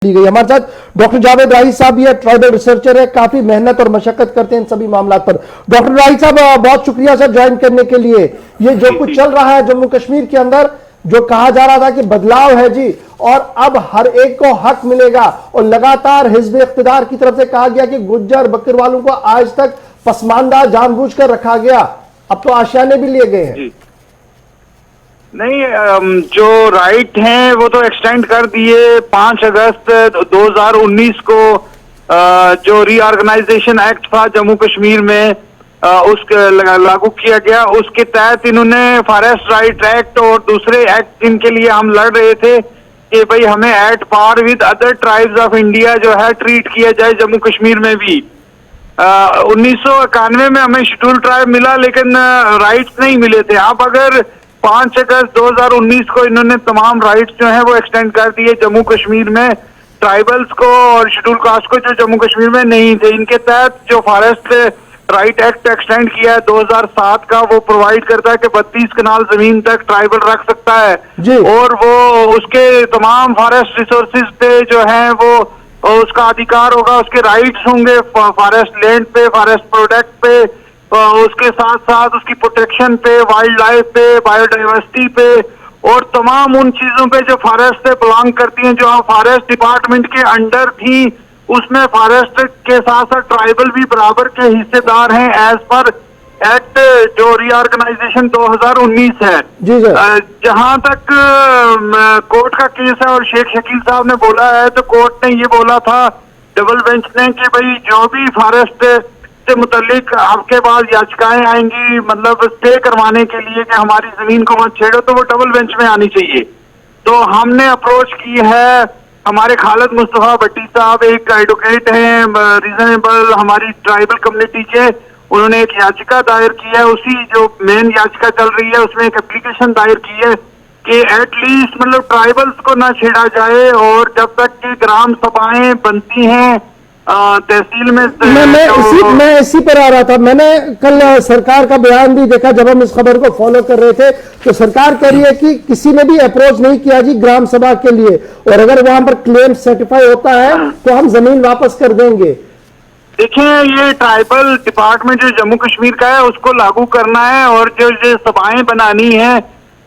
ली गई। हमारे साथ डॉक्टर जावेद राही साहब ये ट्राइबल रिसर्चर है, काफी मेहनत और मशक्कत करते हैं इन सभी मामलों पर। डॉक्टर राही साहब बहुत शुक्रिया सर ज्वाइन करने के लिए। ये जो कुछ चल रहा है जम्मू कश्मीर के अंदर, जो कहा जा रहा था कि बदलाव है जी और अब हर एक को हक मिलेगा, और लगातार हिज़्ब इख्तिदार की तरफ से कहा गया कि गुज्जर बकरवालों को आज तक पसमानदा जानबूझकर रखा गया, अब तो आशियाने भी लिए गए हैं। नहीं, जो राइट हैं वो तो एक्सटेंड कर दिए। 5 अगस्त 2019 को जो रीऑर्गेनाइजेशन एक्ट था जम्मू कश्मीर में उसके लागू किया गया। उसके तहत इन्होंने फॉरेस्ट राइट एक्ट और दूसरे एक्ट जिनके लिए हम लड़ रहे थे कि भाई हमें at par with other tribes of India जो है ट्रीट किया जाए जम्मू कश्मीर में भी। 1991 में हमें शेड्यूल ट्राइब मिला लेकिन राइट्स नहीं मिले थे। अब अगर 5 अगस्त 2019 को इन्होंने तमाम राइट्स जो हैं वो एक्सटेंड कर दिए जम्मू कश्मीर में ट्राइबल्स को और शेड्यूल कास्ट को जो जम्मू कश्मीर में नहीं थे। इनके तहत जो फॉरेस्ट राइट एक्ट एक्सटेंड किया है 2007 का, वो प्रोवाइड करता है कि 32 कनाल जमीन तक ट्राइबल रख सकता है और वो उसके तमाम फॉरेस्ट रिसोर्सेज पे जो है वो उसका अधिकार होगा, उसके राइट्स होंगे फॉरेस्ट लैंड पे, फॉरेस्ट प्रोडक्ट पे, उसके साथ साथ उसकी प्रोटेक्शन पे, वाइल्ड लाइफ पे, बायोडाइवर्सिटी पे और तमाम उन चीजों पे जो फॉरेस्ट से बिलोंग करती हैं, जो फॉरेस्ट डिपार्टमेंट के अंडर थी। उसमें फॉरेस्ट के साथ साथ ट्राइबल भी बराबर के हिस्सेदार हैं एज पर एक्ट जो रीऑर्गेनाइजेशन 2019 है। जहां तक कोर्ट का केस है और शेख शकील साहब ने बोला है, तो कोर्ट ने ये बोला था डबल बेंच ने कि भाई जो भी फॉरेस्ट से मुतालिक आपके पास याचिकाएं आएंगी मतलब स्टे करवाने के लिए कि हमारी जमीन को मत छेड़ो, तो वो डबल बेंच में आनी चाहिए। तो हमने अप्रोच की है, हमारे खालिद मुस्तफा भट्टी साहब एक एडवोकेट हैं रीजनेबल हमारी ट्राइबल कम्युनिटी के, उन्होंने एक याचिका दायर की है। उसी जो मेन याचिका चल रही है उसमें एक एप्लीकेशन दायर की है कि एटलीस्ट मतलब ट्राइबल्स को ना छेड़ा जाए और जब तक कि ग्राम सभाएं बनती हैं तहसील में। मैं इसी पर आ रहा था। मैंने कल सरकार का बयान भी देखा जब हम इस खबर को फॉलो कर रहे थे, तो सरकार कह रही है कि किसी ने भी अप्रोच नहीं किया जी ग्राम सभा के लिए, और अगर वहां पर क्लेम सर्टिफाई होता है तो हम जमीन वापस कर देंगे। देखिए, ये ट्राइबल डिपार्टमेंट जो जम्मू कश्मीर का है उसको लागू करना है और जो सभाएं बनानी है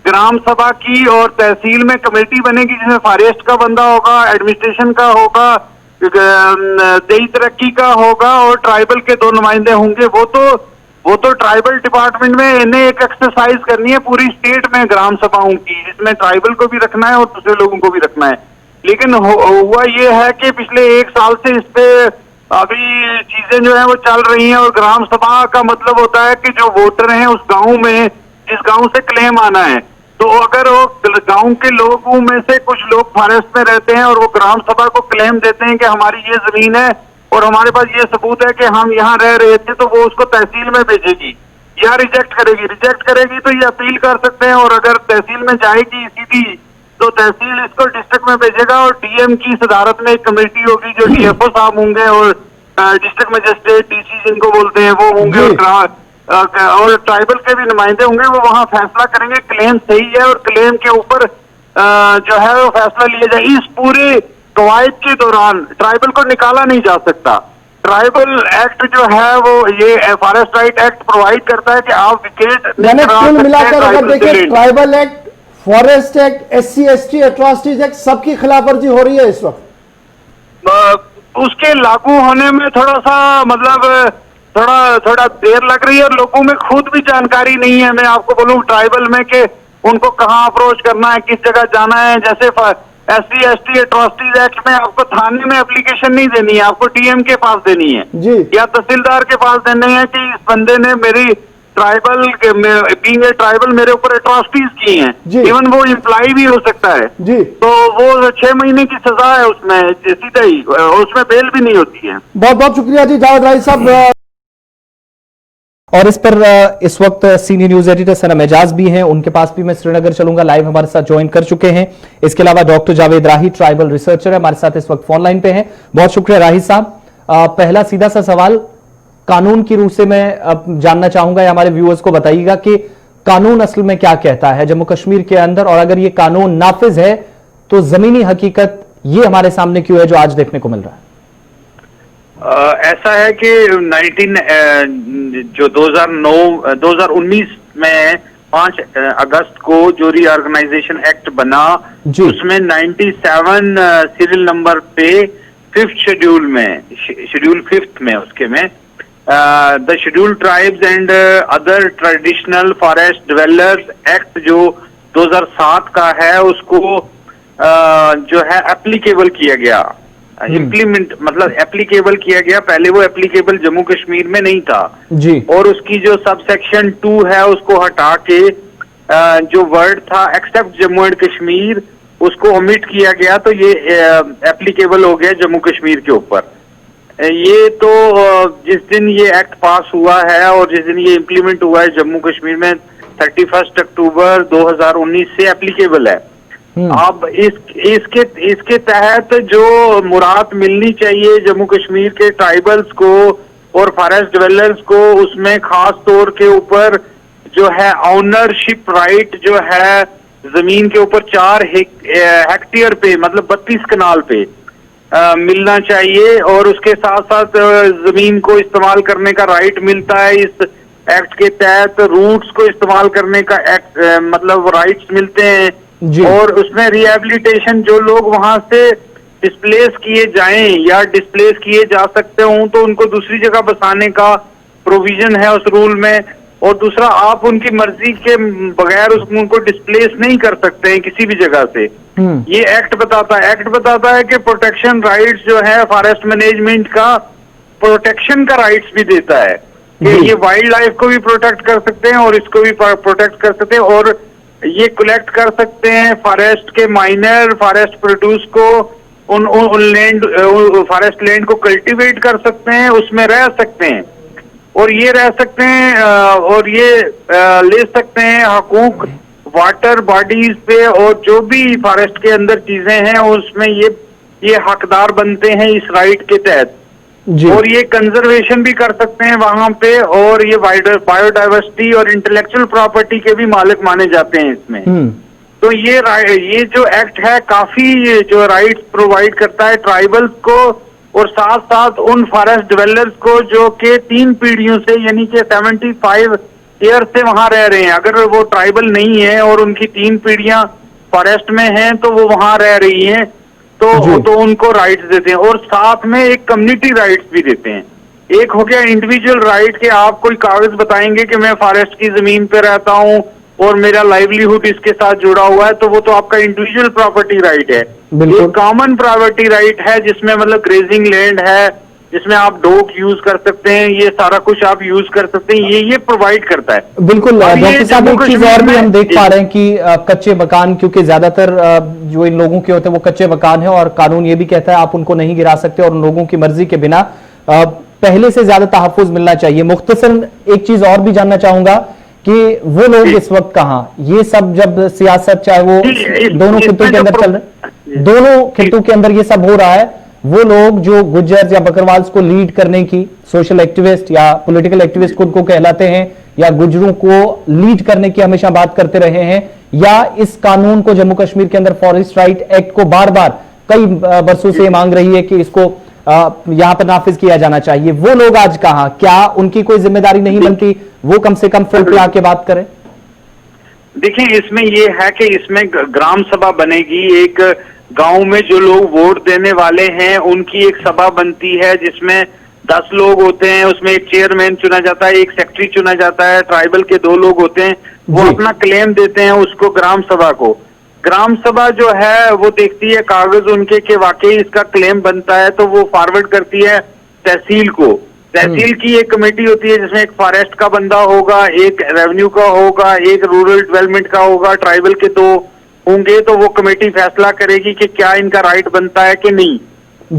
ग्राम सभा की और तहसील में कमेटी बनेगी जिसमें फॉरेस्ट का बंदा होगा, एडमिनिस्ट्रेशन का होगा, देही तरक्की का होगा और ट्राइबल के 2 नुमाइंदे होंगे। वो तो ट्राइबल डिपार्टमेंट में इन्हें एक एक्सरसाइज करनी है पूरी स्टेट में ग्राम सभाओं की, जिसमें ट्राइबल को भी रखना है और दूसरे लोगों को भी रखना है। लेकिन हुआ ये है कि पिछले 1 साल से इस पे अभी चीजें जो है वो चल रही हैं और ग्राम सभा का मतलब होता है कि जो वोटर हैं उस गांव में, जिस गांव से क्लेम आना है, तो अगर वो गांव के लोगों में से कुछ लोग फॉरेस्ट में रहते हैं और वो ग्राम सभा को क्लेम देते हैं कि हमारी ये जमीन है और हमारे पास ये सबूत है कि हम यहाँ रह रहे थे, तो वो उसको तहसील में भेजेगी या रिजेक्ट करेगी तो ये अपील कर सकते हैं। और अगर तहसील में जाएगी सीधी तो तहसील इसको डिस्ट्रिक्ट में भेजेगा और डीएम की सदारत में एक कमेटी होगी जो डीएफओ साहब होंगे और डिस्ट्रिक्ट मजिस्ट्रेट डीसी जिनको बोलते हैं वो होंगे और ट्राइबल के भी नुमाइंदे होंगे। वो वहां फैसला करेंगे क्लेम सही है और क्लेम के ऊपर जो है वो फैसला लिया जाए। इस पूरे कवायद के दौरान ट्राइबल को निकाला नहीं जा सकता। ट्राइबल एक्ट जो है वो ये फॉरेस्ट राइट एक्ट प्रोवाइड करता है कि आप विकेट कुल मिलाकर अगर देखिए tribal act, forest act, SC ST atrocities act सबकी खिलाफवर्जी हो रही है इस वक्त। उसके लागू होने में थोड़ा सा मतलब थोड़ा देर लग रही है और लोगों में खुद भी जानकारी नहीं है। मैं आपको बोलूं ट्राइबल में कि उनको कहाँ अप्रोच करना है, किस जगह जाना है। जैसे SC ST एट्रॉसिटीज एक्ट में आपको थाने में एप्लीकेशन नहीं देनी है, आपको डीएम के पास देनी है या तहसीलदार के पास देनी है कि इस बंदे ने मेरी ट्राइबल मेरे ऊपर एट्रॉसिटीज की हैं। इवन वो इम्प्लाई भी हो सकता है तो वो 6 महीने की सजा है उसमें सीधा ही, उसमें बेल भी नहीं होती है। बहुत बहुत शुक्रिया जी जावेद राही साहब। और इस पर इस वक्त सीनियर न्यूज एडिटर सनम एजाज भी हैं, उनके पास भी मैं श्रीनगर चलूंगा, लाइव हमारे साथ ज्वाइन कर चुके हैं। इसके अलावा डॉक्टर जावेद राही ट्राइबल रिसर्चर है, हमारे साथ इस वक्त फोन लाइन पे हैं। बहुत शुक्रिया राही साहब। पहला सीधा सा सवाल कानून की रूह से मैं जानना चाहूंगा या हमारे व्यूअर्स को बताइएगा कि कानून असल में क्या कहता है जम्मू कश्मीर के अंदर, और अगर ये कानून नाफिज है तो जमीनी हकीकत ये हमारे सामने क्यों है जो आज देखने को मिल रहा है? ऐसा है कि 2019 में 5 अगस्त को जो रीऑर्गेनाइजेशन एक्ट बना, उसमें 97 सीरियल नंबर पे 5th शेड्यूल में, शेड्यूल 5th में, उसके में the schedule tribes and other traditional forest developers act जो 2007 का है, उसको जो है एप्लीकेबल किया गया, इम्प्लीमेंट मतलब एप्लीकेबल किया गया। पहले वो एप्लीकेबल जम्मू कश्मीर में नहीं था जी, और उसकी जो सब सेक्शन 2 है उसको हटा के जो वर्ड था एक्सेप्ट जम्मू एंड कश्मीर, उसको ओमिट किया गया, तो ये एप्लीकेबल हो गया जम्मू कश्मीर के ऊपर। ये तो जिस दिन ये एक्ट पास हुआ है और जिस दिन ये इम्प्लीमेंट हुआ है जम्मू कश्मीर में 31 अक्टूबर 2019 से एप्लीकेबल है। अब इसके तहत जो मुराद मिलनी चाहिए जम्मू कश्मीर के ट्राइबल्स को और फॉरेस्ट डिवेलपर्स को, उसमें खास तौर के ऊपर जो है ऑनरशिप राइट जो है जमीन के ऊपर 4 हेक्टेयर पे, मतलब 32 कनाल पे मिलना चाहिए, और उसके साथ साथ जमीन को इस्तेमाल करने का राइट मिलता है इस एक्ट के तहत। रूट्स को इस्तेमाल करने का मतलब राइट्स मिलते हैं, और उसमें रिहेबिलिटेशन, जो लोग वहां से डिस्प्लेस किए जाएं या डिस्प्लेस किए जा सकते हों तो उनको दूसरी जगह बसाने का प्रोविजन है उस रूल में। और दूसरा, आप उनकी मर्जी के बगैर उनको डिस्प्लेस नहीं कर सकते हैं किसी भी जगह से, ये एक्ट बताता है कि प्रोटेक्शन राइट्स जो है फॉरेस्ट मैनेजमेंट का प्रोटेक्शन का राइट्स भी देता है कि ये वाइल्ड लाइफ को भी प्रोटेक्ट कर सकते हैं और इसको भी प्रोटेक्ट कर सकते हैं, और ये कलेक्ट कर सकते हैं फॉरेस्ट के माइनर फॉरेस्ट प्रोड्यूस को, उन लैंड फॉरेस्ट लैंड को कल्टीवेट कर सकते हैं, उसमें रह सकते हैं और ये रह सकते हैं और ये ले सकते हैं हकूक वाटर बॉडीज पे, और जो भी फॉरेस्ट के अंदर चीजें हैं उसमें ये हकदार बनते हैं इस राइट के तहत। और ये कंजर्वेशन भी कर सकते हैं वहां पे, और ये बायोडाइवर्सिटी और इंटेलेक्चुअल प्रॉपर्टी के भी मालिक माने जाते हैं इसमें। तो ये जो एक्ट है काफी जो राइट्स प्रोवाइड करता है ट्राइबल्स को, और साथ साथ उन फॉरेस्ट डिवेलपर्स को जो कि 3 पीढ़ियों से, यानी कि 75 ईयर से वहां रह रहे हैं। अगर वो ट्राइबल नहीं है और उनकी 3 पीढ़ियां फॉरेस्ट में हैं तो वो वहां रह रही हैं, तो उनको राइट्स देते हैं, और साथ में एक कम्युनिटी राइट्स भी देते हैं। एक हो गया इंडिविजुअल राइट कि आप कोई कागज बताएंगे कि मैं फॉरेस्ट की जमीन पे रहता हूं और मेरा लाइवलीहुड इसके साथ जुड़ा हुआ है, तो वो तो आपका इंडिविजुअल प्रॉपर्टी राइट है। एक कॉमन प्रॉपर्टी राइट है जिसमें मतलब ग्रेजिंग लैंड है, जिसमें आप डॉग यूज कर सकते हैं, ये सारा कुछ आप यूज कर सकते हैं, ये प्रोवाइड करता है। बिल्कुल डॉक्टर साहब, एक चीज और भी हम देख पा रहे हैं कि कच्चे मकान, क्योंकि ज्यादातर जो इन लोगों के होते हैं वो कच्चे मकान है, और कानून ये भी कहता है आप उनको नहीं गिरा सकते, और उन लोगों की मर्जी के बिना पहले से ज्यादा तहफ्फुज मिलना चाहिए। मुख्तसरन एक चीज और भी जानना चाहूंगा कि वो लोग इस वक्त कहां, ये सब जब सियासत चाहे वो दोनों खित्तों के अंदर चल रहे, दोनों खित्तों के अंदर ये सब हो रहा है, वो लोग जो गुज्जर या बकरवाल्स को लीड करने की सोशल एक्टिविस्ट या पॉलिटिकल एक्टिविस्ट खुद को कहलाते हैं, या गुज्जरों को लीड करने की हमेशा बात करते रहे हैं, या इस कानून को जम्मू कश्मीर के अंदर फॉरेस्ट राइट एक्ट को बार बार कई बरसों से मांग रही है कि इसको यहां पर नाफिज किया जाना चाहिए, वो लोग आज कहां? क्या उनकी कोई जिम्मेदारी नहीं बनती वो कम से कम फ्रंट पे आके बात करें? देखिए, इसमें ये है कि इसमें ग्राम सभा बनेगी, एक गांव में जो लोग वोट देने वाले हैं उनकी एक सभा बनती है जिसमें 10 लोग होते हैं, उसमें एक चेयरमैन चुना जाता है, एक सेक्रेटरी चुना जाता है, ट्राइबल के 2 लोग होते हैं, वो अपना क्लेम देते हैं उसको ग्राम सभा को। ग्राम सभा जो है वो देखती है कागज उनके कि वाकई इसका क्लेम बनता है, तो वो फॉरवर्ड करती है तहसील को। तहसील की एक कमेटी होती है जिसमें एक फॉरेस्ट का बंदा होगा, एक रेवेन्यू का होगा, एक रूरल डेवलपमेंट का होगा, ट्राइबल के 2 होंगे, तो वो कमेटी फैसला करेगी कि क्या इनका राइट बनता है कि नहीं।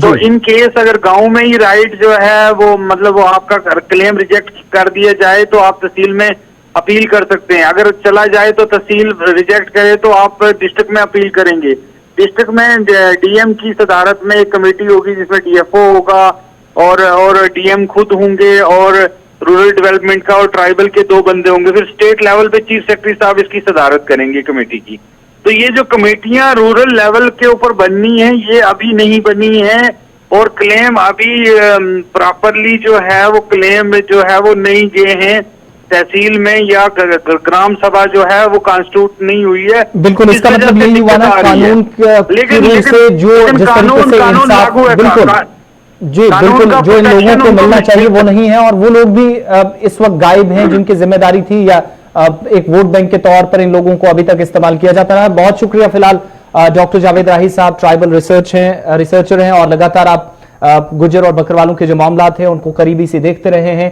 तो इन केस अगर गांव में ही राइट जो है वो मतलब वो आपका क्लेम रिजेक्ट कर दिया जाए तो आप तहसील में अपील कर सकते हैं। अगर चला जाए तो तहसील रिजेक्ट करे तो आप डिस्ट्रिक्ट में अपील करेंगे। डिस्ट्रिक्ट में डीएम की सदारत में एक कमेटी होगी जिसमें डीएफओ होगा और डीएम खुद होंगे, और रूरल डेवलपमेंट का और ट्राइबल के 2 बंदे होंगे। फिर स्टेट लेवल पे चीफ सेक्रेटरी साहब इसकी सदारत करेंगे कमेटी की। तो ये जो कमेटियां रूरल लेवल के ऊपर बननी है ये अभी नहीं बनी है, और क्लेम अभी प्रॉपरली जो है वो क्लेम जो है वो नहीं गए हैं तहसील में, या ग्राम सभा जो है वो कॉन्स्टिट्यूट नहीं हुई है। बिल्कुल, इसका इस वजह मतलब से यही हुआ ना, दिक्कत आ रही है। कानून लेकिन से जो जिस तरीके से कानून इंसाफ, लागू है, बिल्कुल जी, कानून बिल्कुल का जो इन लोगों protection को उनको मिलना चाहिए वो नहीं है, और वो लोग भी इस वक्त गायब हैं जिनकी जिम्मेदारी थी, या एक वोट बैंक के तौर पर इन लोगों को अभी तक इस्तेमाल किया जाता है। बहुत शुक्रिया फिलहाल डॉक्टर जावेद राही साहब, ट्राइबल रिसर्चर हैं और लगातार आप गुज्जर और बकरवालों के जो मामला थे उनको करीबी से देखते रहे हैं।